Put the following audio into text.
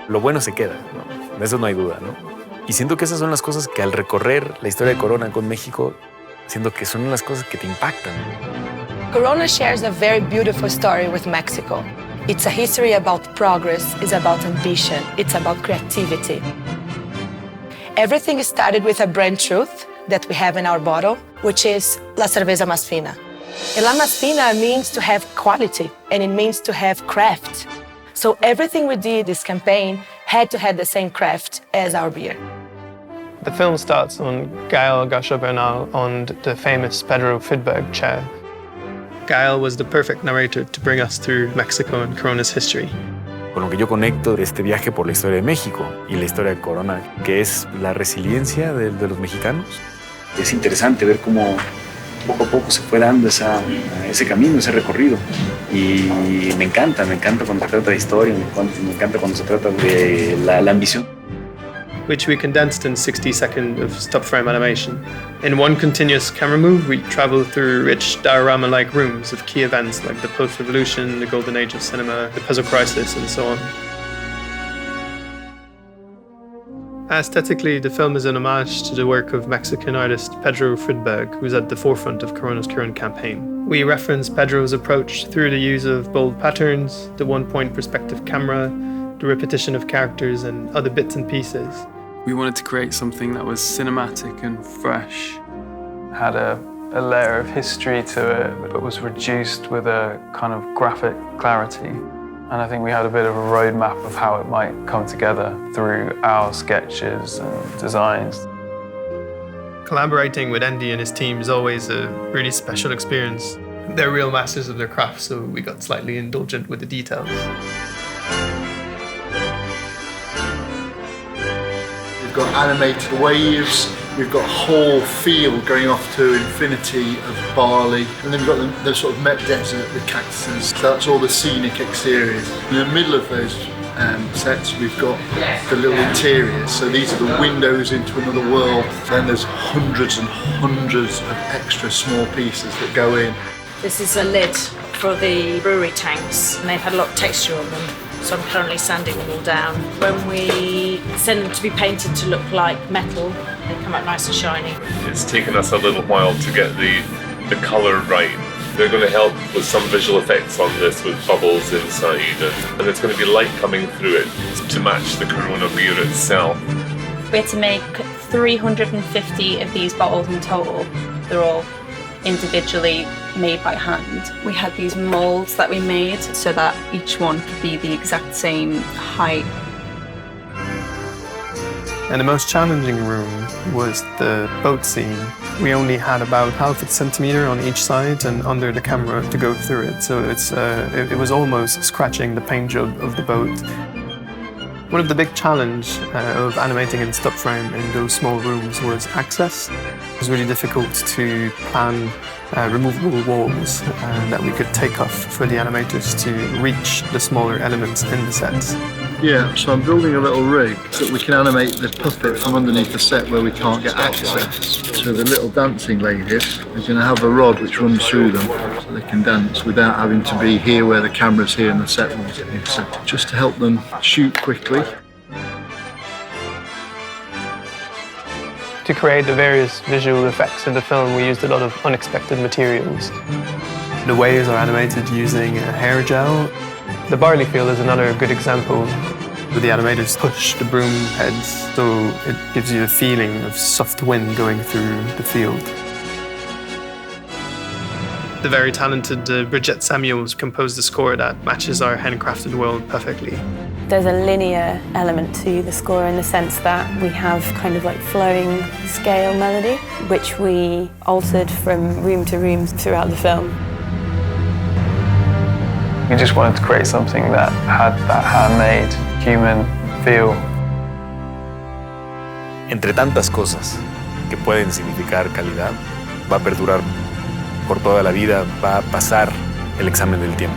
lo bueno se queda, ¿no? De eso no hay duda, ¿no? Y siento que esas son las cosas que al recorrer la historia de Corona con México, siento que son las cosas que te impactan. Corona shares a very beautiful story with Mexico. It's a history about progress, it's about ambition, it's about creativity. Everything started with a brand truth that we have in our bottle, which is La Cerveza Más Fina. And La Más Fina means to have quality, and it means to have craft. So everything we did this campaign had to have the same craft as our beer. The film starts on Gael García Bernal on the famous Pedro Friedeberg chair. Gael was the perfect narrator to bring us through Mexico and Corona's history. Con lo que yo conecto de este viaje por la historia de México y la historia de Corona, que es la resiliencia de los mexicanos. Es interesante ver cómo poco a poco se fue dando ese camino, ese recorrido. Y me encanta cuando se trata de historia, me encanta cuando se trata de la ambición. Which we condensed in 60 seconds of stop-frame animation. In one continuous camera move, we travel through rich diorama-like rooms of key events like the post-revolution, the golden age of cinema, the Peso crisis, and so on. Aesthetically, the film is an homage to the work of Mexican artist Pedro Friedeberg, who's at the forefront of Corona's current campaign. We reference Pedro's approach through the use of bold patterns, the one-point perspective camera, the repetition of characters, and other bits and pieces. We wanted to create something that was cinematic and fresh. Had a layer of history to it, but was reduced with a kind of graphic clarity. And I think we had a bit of a roadmap of how it might come together through our sketches and designs. Collaborating with Andy and his team is always a really special experience. They're real masters of their craft, so we got slightly indulgent with the details. We've got animated waves, we've got a whole field going off to infinity of barley, and then we've got the sort of Met desert with cactuses. So that's all the scenic exteriors. In the middle of those sets we've got the little interiors, so these are the windows into another world. Then there's hundreds and hundreds of extra small pieces that go in. This is a lid for the brewery tanks, and they've had a lot of texture on them. So I'm currently sanding them all down. When we send them to be painted to look like metal, they come out nice and shiny. It's taken us a little while to get the colour right. They're going to help with some visual effects on this with bubbles inside, and it's going to be light coming through it to match the Corona beer itself. We had to make 350 of these bottles in total. They're all individually made by hand. We had these molds that we made so that each one could be the exact same height. And the most challenging room was the boat scene. We only had about half a centimetre on each side and under the camera to go through it, so it was almost scratching the paint job of the boat. One of the big challenges of animating in stop frame in those small rooms was access. It was really difficult to plan removable walls that we could take off for the animators to reach the smaller elements in the sets. Yeah, so I'm building a little rig so that we can animate the puppet from underneath the set where we can't get access. So the little dancing ladies are going to have a rod which runs through them so they can dance without having to be here where the camera's here and the set was here. So just to help them shoot quickly. To create the various visual effects in the film, we used a lot of unexpected materials. The waves are animated using a hair gel. The barley field is another good example. The animators push the broom heads, so it gives you a feeling of soft wind going through the field. The very talented Bridget Samuels composed the score that matches our handcrafted world perfectly. There's a linear element to the score in the sense that we have kind of like flowing scale melody, which we altered from room to room throughout the film. We just wanted to create something that had that handmade, human feel. Entre tantas cosas que pueden significar calidad, va a perdurar por toda la vida, va a pasar el examen del tiempo.